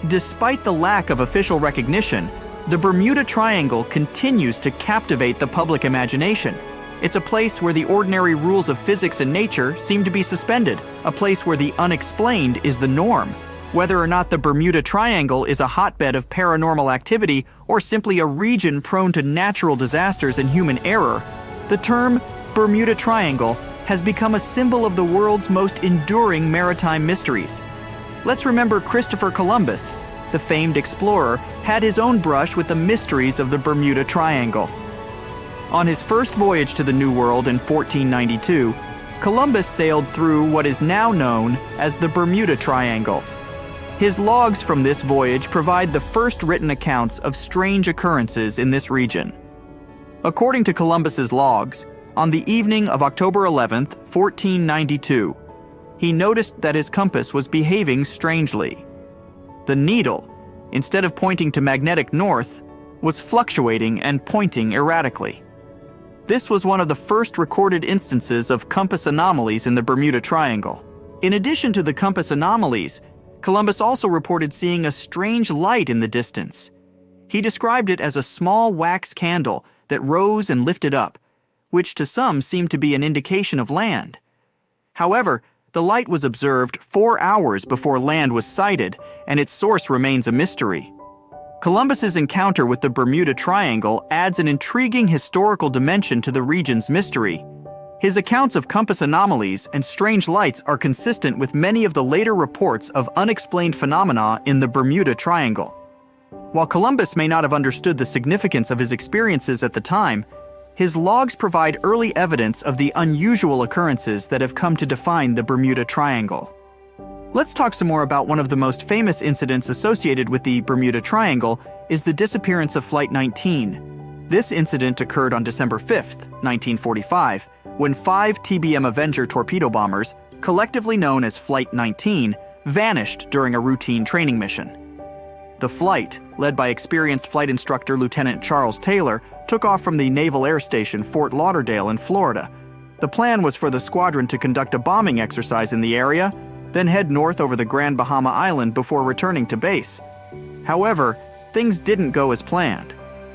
Despite the lack of official recognition, the Bermuda Triangle continues to captivate the public imagination. It's a place where the ordinary rules of physics and nature seem to be suspended, a place where the unexplained is the norm. Whether or not the Bermuda Triangle is a hotbed of paranormal activity or simply a region prone to natural disasters and human error, the term Bermuda Triangle has become a symbol of the world's most enduring maritime mysteries. Let's remember Christopher Columbus, the famed explorer, had his own brush with the mysteries of the Bermuda Triangle. On his first voyage to the New World in 1492, Columbus sailed through what is now known as the Bermuda Triangle. His logs from this voyage provide the first written accounts of strange occurrences in this region. According to Columbus's logs, on the evening of October 11, 1492, he noticed that his compass was behaving strangely. The needle, instead of pointing to magnetic north, was fluctuating and pointing erratically. This was one of the first recorded instances of compass anomalies in the Bermuda Triangle. In addition to the compass anomalies, Columbus also reported seeing a strange light in the distance. He described it as a small wax candle that rose and lifted up, which to some seemed to be an indication of land. However, the light was observed 4 hours before land was sighted, and its source remains a mystery. Columbus's encounter with the Bermuda Triangle adds an intriguing historical dimension to the region's mystery. His accounts of compass anomalies and strange lights are consistent with many of the later reports of unexplained phenomena in the Bermuda Triangle. While Columbus may not have understood the significance of his experiences at the time, his logs provide early evidence of the unusual occurrences that have come to define the Bermuda Triangle. Let's talk some more about one of the most famous incidents associated with the Bermuda Triangle is the disappearance of Flight 19. This incident occurred on December 5, 1945, when 5 TBM Avenger torpedo bombers, collectively known as Flight 19, vanished during a routine training mission. The flight, led by experienced flight instructor Lieutenant Charles Taylor, took off from the Naval Air Station Fort Lauderdale in Florida. The plan was for the squadron to conduct a bombing exercise in the area, then head north over the Grand Bahama Island before returning to base. However, things didn't go as planned.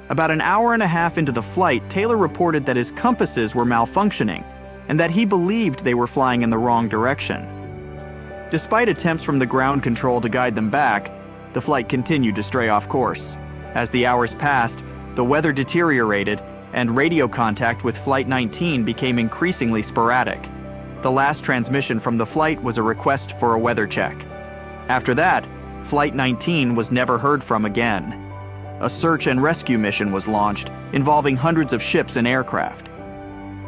About an hour and a half into the flight, Taylor reported that his compasses were malfunctioning and that he believed they were flying in the wrong direction. Despite attempts from the ground control to guide them back, the flight continued to stray off course. As the hours passed, the weather deteriorated and radio contact with Flight 19 became increasingly sporadic. The last transmission from the flight was a request for a weather check. After that, Flight 19 was never heard from again. A search and rescue mission was launched, involving hundreds of ships and aircraft.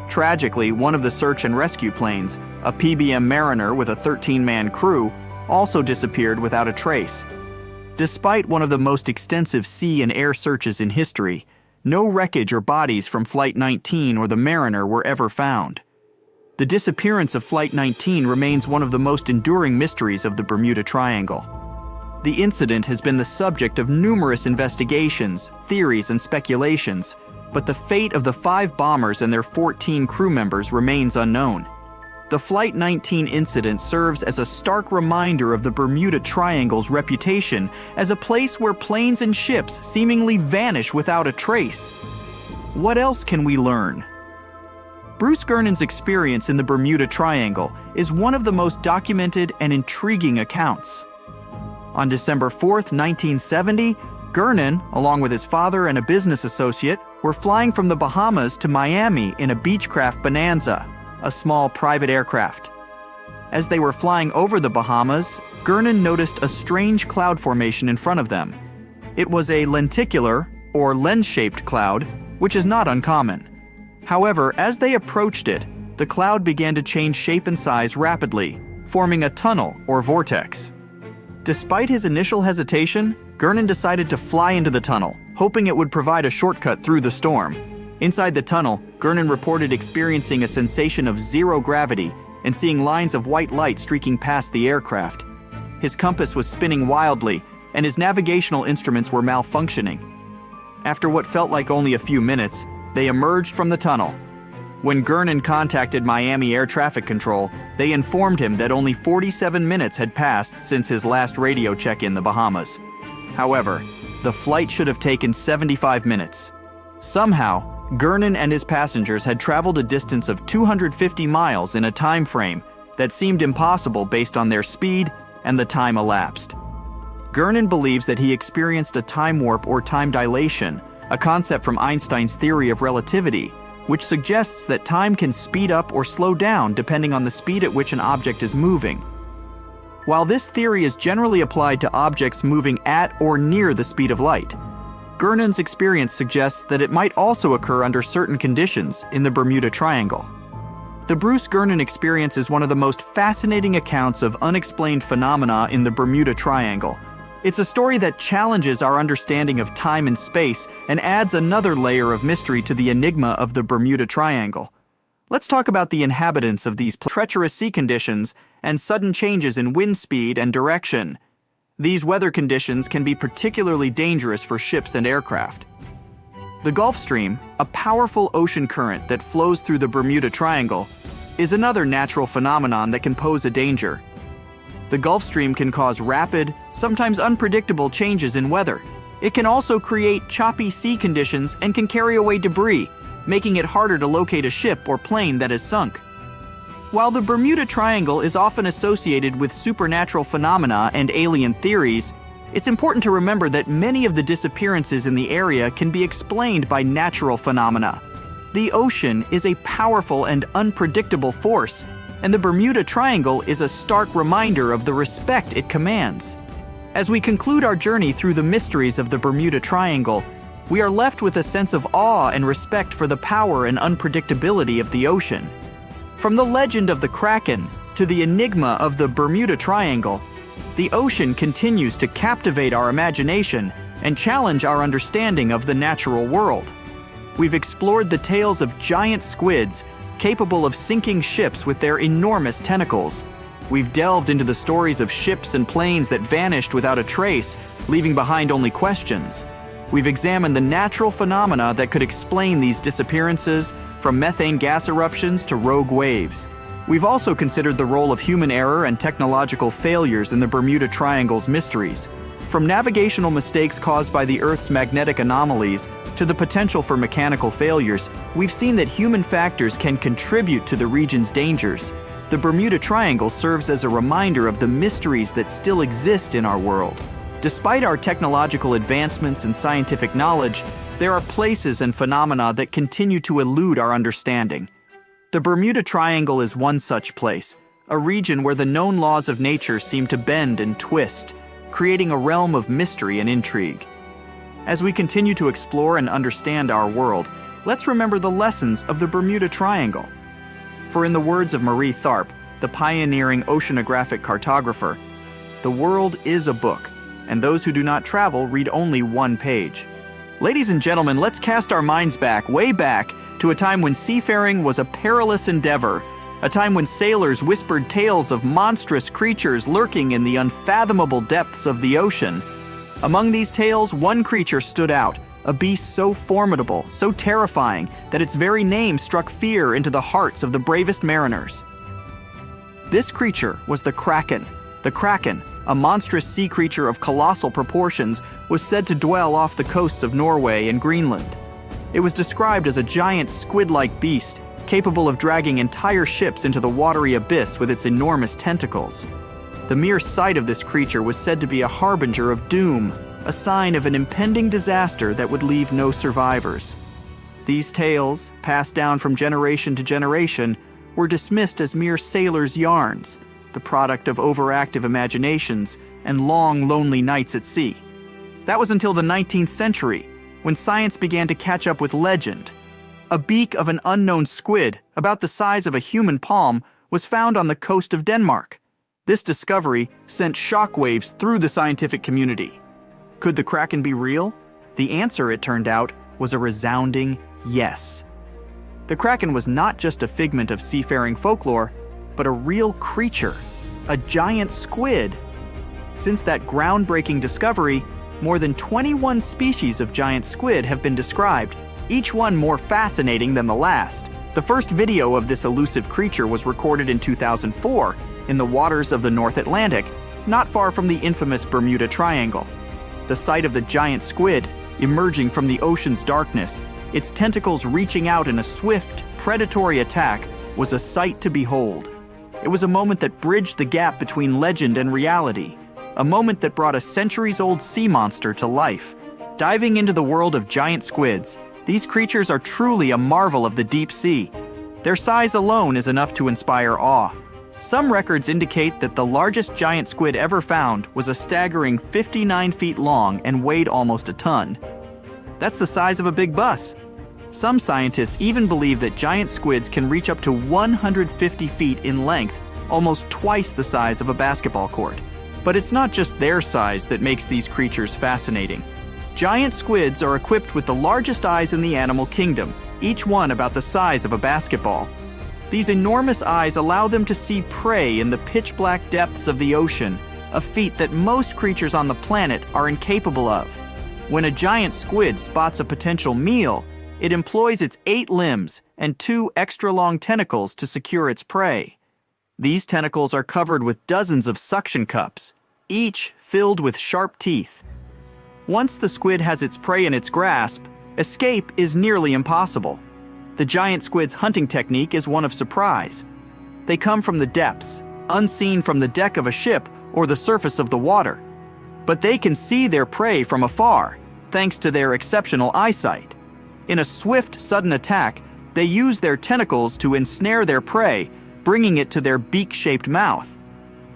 Tragically, one of the search and rescue planes, a PBM Mariner with a 13-man crew, also disappeared without a trace. Despite one of the most extensive sea and air searches in history, no wreckage or bodies from Flight 19 or the Mariner were ever found. The disappearance of Flight 19 remains one of the most enduring mysteries of the Bermuda Triangle. The incident has been the subject of numerous investigations, theories, and speculations, but the fate of the 5 bombers and their 14 crew members remains unknown. The Flight 19 incident serves as a stark reminder of the Bermuda Triangle's reputation as a place where planes and ships seemingly vanish without a trace. What else can we learn? Bruce Gernon's experience in the Bermuda Triangle is one of the most documented and intriguing accounts. On December 4, 1970, Gernon, along with his father and a business associate, were flying from the Bahamas to Miami in a Beechcraft Bonanza, a small private aircraft. As they were flying over the Bahamas, Gernon noticed a strange cloud formation in front of them. It was a lenticular, or lens-shaped cloud, which is not uncommon. However, as they approached it, the cloud began to change shape and size rapidly, forming a tunnel or vortex. Despite his initial hesitation, Gernon decided to fly into the tunnel, hoping it would provide a shortcut through the storm. Inside the tunnel, Gernon reported experiencing a sensation of zero gravity and seeing lines of white light streaking past the aircraft. His compass was spinning wildly, and his navigational instruments were malfunctioning. After what felt like only a few minutes, they emerged from the tunnel. When Gernon contacted Miami Air Traffic Control, they informed him that only 47 minutes had passed since his last radio check in the Bahamas. However, the flight should have taken 75 minutes. Somehow, Gernon and his passengers had traveled a distance of 250 miles in a time frame that seemed impossible based on their speed and the time elapsed. Gernon believes that he experienced a time warp or time dilation, a concept from Einstein's theory of relativity, which suggests that time can speed up or slow down depending on the speed at which an object is moving. while this theory is generally applied to objects moving at or near the speed of light. Gurnon's experience suggests that it might also occur under certain conditions in the Bermuda Triangle. The Bruce Gernon experience is one of the most fascinating accounts of unexplained phenomena in the Bermuda Triangle. It's a story that challenges our understanding of time and space and adds another layer of mystery to the enigma of the Bermuda Triangle. Let's talk about the inhabitants of these treacherous sea conditions and sudden changes in wind speed and direction. These weather conditions can be particularly dangerous for ships and aircraft. The Gulf Stream, a powerful ocean current that flows through the Bermuda Triangle, is another natural phenomenon that can pose a danger. The Gulf Stream can cause rapid, sometimes unpredictable changes in weather. It can also create choppy sea conditions and can carry away debris, making it harder to locate a ship or plane that has sunk. While the Bermuda Triangle is often associated with supernatural phenomena and alien theories, it's important to remember that many of the disappearances in the area can be explained by natural phenomena. The ocean is a powerful and unpredictable force, and the Bermuda Triangle is a stark reminder of the respect it commands. As we conclude our journey through the mysteries of the Bermuda Triangle, we are left with a sense of awe and respect for the power and unpredictability of the ocean. From the legend of the Kraken to the enigma of the Bermuda Triangle, the ocean continues to captivate our imagination and challenge our understanding of the natural world. We've explored the tales of giant squids capable of sinking ships with their enormous tentacles. We've delved into the stories of ships and planes that vanished without a trace, leaving behind only questions. We've examined the natural phenomena that could explain these disappearances, from methane gas eruptions to rogue waves. We've also considered the role of human error and technological failures in the Bermuda Triangle's mysteries. From navigational mistakes caused by the Earth's magnetic anomalies to the potential for mechanical failures, we've seen that human factors can contribute to the region's dangers. The Bermuda Triangle serves as a reminder of the mysteries that still exist in our world. Despite our technological advancements and scientific knowledge, there are places and phenomena that continue to elude our understanding. The Bermuda Triangle is one such place, a region where the known laws of nature seem to bend and twist, creating a realm of mystery and intrigue. As we continue to explore and understand our world, let's remember the lessons of the Bermuda Triangle. For in the words of Marie Tharp, the pioneering oceanographic cartographer, "The world is a book, and those who do not travel read only one page." Ladies and gentlemen, let's cast our minds back, way back, to a time when seafaring was a perilous endeavor, a time when sailors whispered tales of monstrous creatures lurking in the unfathomable depths of the ocean. Among these tales, one creature stood out, a beast so formidable, so terrifying, that its very name struck fear into the hearts of the bravest mariners. This creature was the Kraken. The Kraken, a monstrous sea creature of colossal proportions, was said to dwell off the coasts of Norway and Greenland. It was described as a giant squid-like beast, capable of dragging entire ships into the watery abyss with its enormous tentacles. The mere sight of this creature was said to be a harbinger of doom, a sign of an impending disaster that would leave no survivors. These tales, passed down from generation to generation, were dismissed as mere sailors' yarns, the product of overactive imaginations and long, lonely nights at sea. That was until the 19th century, when science began to catch up with legend. A beak of an unknown squid, about the size of a human palm, was found on the coast of Denmark. This discovery sent shockwaves through the scientific community. Could the Kraken be real? The answer, it turned out, was a resounding yes. The Kraken was not just a figment of seafaring folklore, but a real creature, a giant squid. Since that groundbreaking discovery, more than 21 species of giant squid have been described, each one more fascinating than the last. The first video of this elusive creature was recorded in 2004 in the waters of the North Atlantic, not far from the infamous Bermuda Triangle. The sight of the giant squid emerging from the ocean's darkness, its tentacles reaching out in a swift, predatory attack, was a sight to behold. It was a moment that bridged the gap between legend and reality, a moment that brought a centuries-old sea monster to life. Diving into the world of giant squids, these creatures are truly a marvel of the deep sea. Their size alone is enough to inspire awe. Some records indicate that the largest giant squid ever found was a staggering 59 feet long and weighed almost a ton. That's the size of a big bus. Some scientists even believe that giant squids can reach up to 150 feet in length, almost twice the size of a basketball court. But it's not just their size that makes these creatures fascinating. Giant squids are equipped with the largest eyes in the animal kingdom, each one about the size of a basketball. These enormous eyes allow them to see prey in the pitch-black depths of the ocean, a feat that most creatures on the planet are incapable of. When a giant squid spots a potential meal, it employs its 8 limbs and 2 extra-long tentacles to secure its prey. These tentacles are covered with dozens of suction cups, each filled with sharp teeth. Once the squid has its prey in its grasp, escape is nearly impossible. The giant squid's hunting technique is one of surprise. They come from the depths, unseen from the deck of a ship or the surface of the water. But they can see their prey from afar, thanks to their exceptional eyesight. In a swift, sudden attack, they use their tentacles to ensnare their prey, bringing it to their beak-shaped mouth.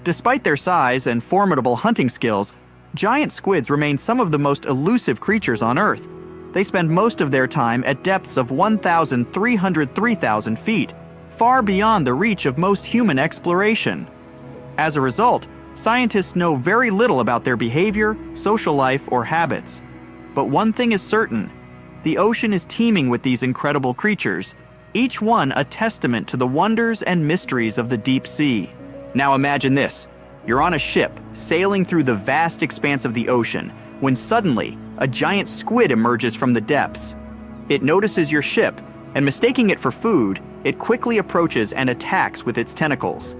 Despite their size and formidable hunting skills, giant squids remain some of the most elusive creatures on Earth. They spend most of their time at depths of 1,303,000 feet, far beyond the reach of most human exploration. As a result, scientists know very little about their behavior, social life, or habits. But one thing is certain: the ocean is teeming with these incredible creatures, each one a testament to the wonders and mysteries of the deep sea. Now imagine this. You're on a ship, sailing through the vast expanse of the ocean, when suddenly, a giant squid emerges from the depths. It notices your ship, and mistaking it for food, it quickly approaches and attacks with its tentacles.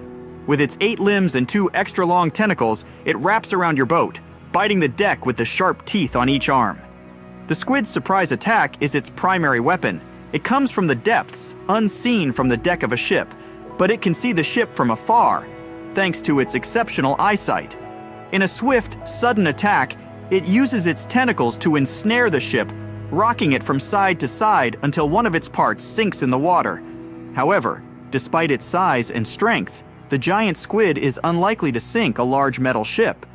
With its 8 limbs and 2 extra-long tentacles, it wraps around your boat, biting the deck with the sharp teeth on each arm. The squid's surprise attack is its primary weapon. It comes from the depths, unseen from the deck of a ship, but it can see the ship from afar, thanks to its exceptional eyesight. In a swift, sudden attack, it uses its tentacles to ensnare the ship, rocking it from side to side until one of its parts sinks in the water. However, despite its size and strength, the giant squid is unlikely to sink a large metal ship.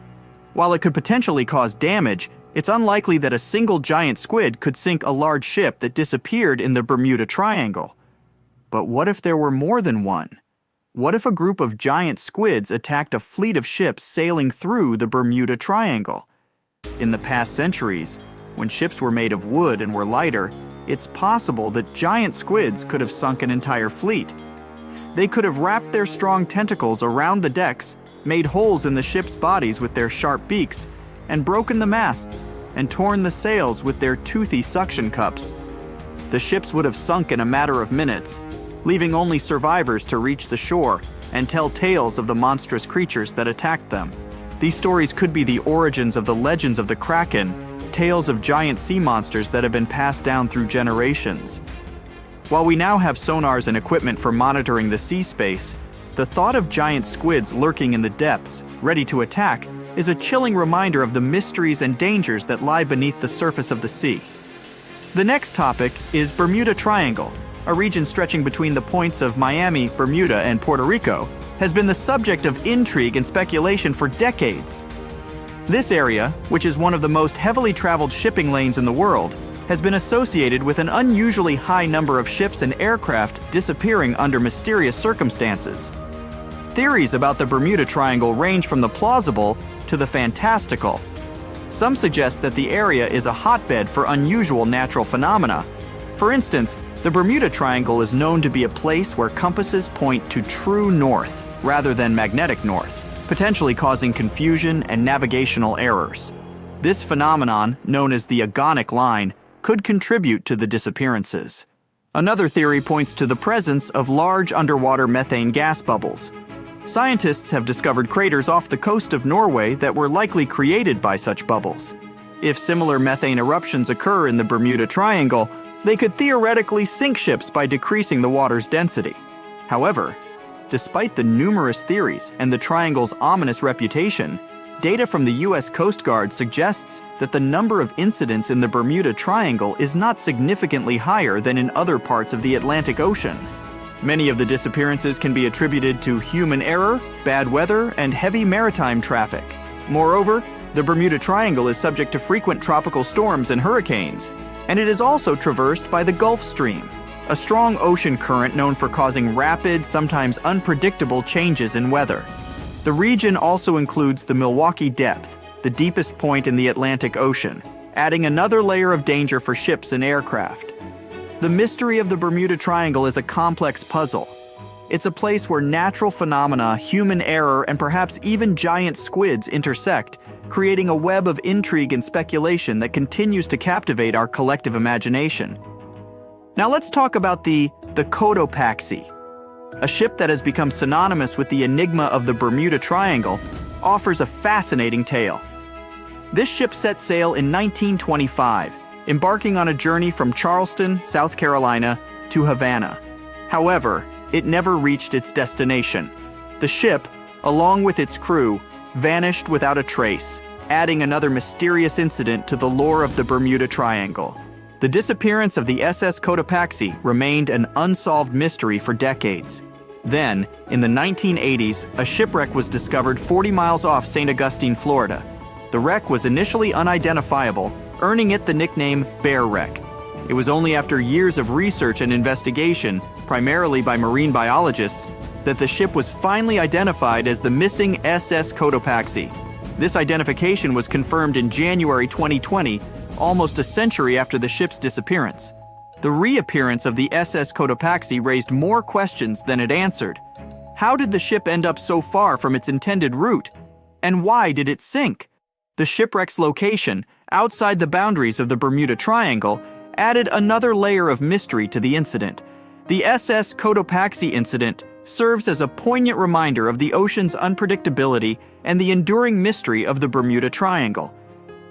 While it could potentially cause damage, it's unlikely that a single giant squid could sink a large ship that disappeared in the Bermuda Triangle. But what if there were more than one? What if a group of giant squids attacked a fleet of ships sailing through the Bermuda Triangle? In the past centuries, when ships were made of wood and were lighter, it's possible that giant squids could have sunk an entire fleet. They could have wrapped their strong tentacles around the decks, made holes in the ship's bodies with their sharp beaks, and broken the masts and torn the sails with their toothy suction cups. The ships would have sunk in a matter of minutes, leaving only survivors to reach the shore and tell tales of the monstrous creatures that attacked them. These stories could be the origins of the legends of the Kraken, tales of giant sea monsters that have been passed down through generations. While we now have sonars and equipment for monitoring the sea space, the thought of giant squids lurking in the depths, ready to attack, is a chilling reminder of the mysteries and dangers that lie beneath the surface of the sea. The next topic is Bermuda Triangle, a region stretching between the points of Miami, Bermuda, and Puerto Rico, has been the subject of intrigue and speculation for decades. This area, which is one of the most heavily traveled shipping lanes in the world, has been associated with an unusually high number of ships and aircraft disappearing under mysterious circumstances. Theories about the Bermuda Triangle range from the plausible to the fantastical. Some suggest that the area is a hotbed for unusual natural phenomena. For instance, the Bermuda Triangle is known to be a place where compasses point to true north rather than magnetic north, potentially causing confusion and navigational errors. This phenomenon, known as the agonic line, could contribute to the disappearances. Another theory points to the presence of large underwater methane gas bubbles. Scientists have discovered craters off the coast of Norway that were likely created by such bubbles. If similar methane eruptions occur in the Bermuda Triangle, they could theoretically sink ships by decreasing the water's density. However, despite the numerous theories and the triangle's ominous reputation, data from the U.S. Coast Guard suggests that the number of incidents in the Bermuda Triangle is not significantly higher than in other parts of the Atlantic Ocean. Many of the disappearances can be attributed to human error, bad weather, and heavy maritime traffic. Moreover, the Bermuda Triangle is subject to frequent tropical storms and hurricanes, and it is also traversed by the Gulf Stream, a strong ocean current known for causing rapid, sometimes unpredictable changes in weather. The region also includes the Milwaukee Depth, the deepest point in the Atlantic Ocean, adding another layer of danger for ships and aircraft. The mystery of the Bermuda Triangle is a complex puzzle. It's a place where natural phenomena, human error, and perhaps even giant squids intersect, creating a web of intrigue and speculation that continues to captivate our collective imagination. Now let's talk about the Cotopaxi. A ship that has become synonymous with the enigma of the Bermuda Triangle offers a fascinating tale. This ship set sail in 1925, embarking on a journey from Charleston, South Carolina, to Havana. However, it never reached its destination. The ship, along with its crew, vanished without a trace, adding another mysterious incident to the lore of the Bermuda Triangle. The disappearance of the SS Cotopaxi remained an unsolved mystery for decades. Then, in the 1980s, a shipwreck was discovered 40 miles off St. Augustine, Florida. The wreck was initially unidentifiable, earning it the nickname Bear Wreck. It was only after years of research and investigation, primarily by marine biologists, that the ship was finally identified as the missing SS Cotopaxi. This identification was confirmed in January 2020, almost a century after the ship's disappearance. The reappearance of the SS Cotopaxi raised more questions than it answered. How did the ship end up so far from its intended route? And why did it sink? The shipwreck's location, outside the boundaries of the Bermuda Triangle, added another layer of mystery to the incident. The SS Cotopaxi incident serves as a poignant reminder of the ocean's unpredictability and the enduring mystery of the Bermuda Triangle.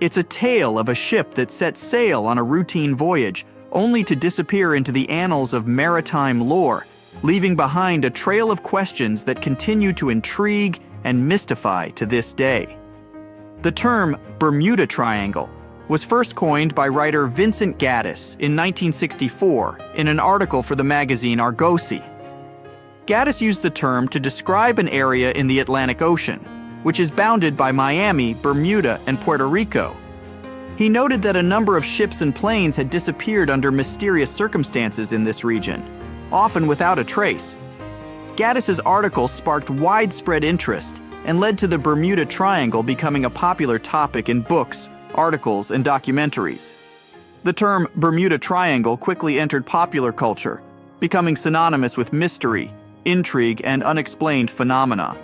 It's a tale of a ship that set sail on a routine voyage, only to disappear into the annals of maritime lore, leaving behind a trail of questions that continue to intrigue and mystify to this day. The term Bermuda Triangle was first coined by writer Vincent Gaddis in 1964 in an article for the magazine Argosy. Gaddis used the term to describe an area in the Atlantic Ocean, which is bounded by Miami, Bermuda, and Puerto Rico. He noted that a number of ships and planes had disappeared under mysterious circumstances in this region, often without a trace. Gaddis's article sparked widespread interest and led to the Bermuda Triangle becoming a popular topic in books, articles, and documentaries. The term Bermuda Triangle quickly entered popular culture, becoming synonymous with mystery, intrigue, and unexplained phenomena.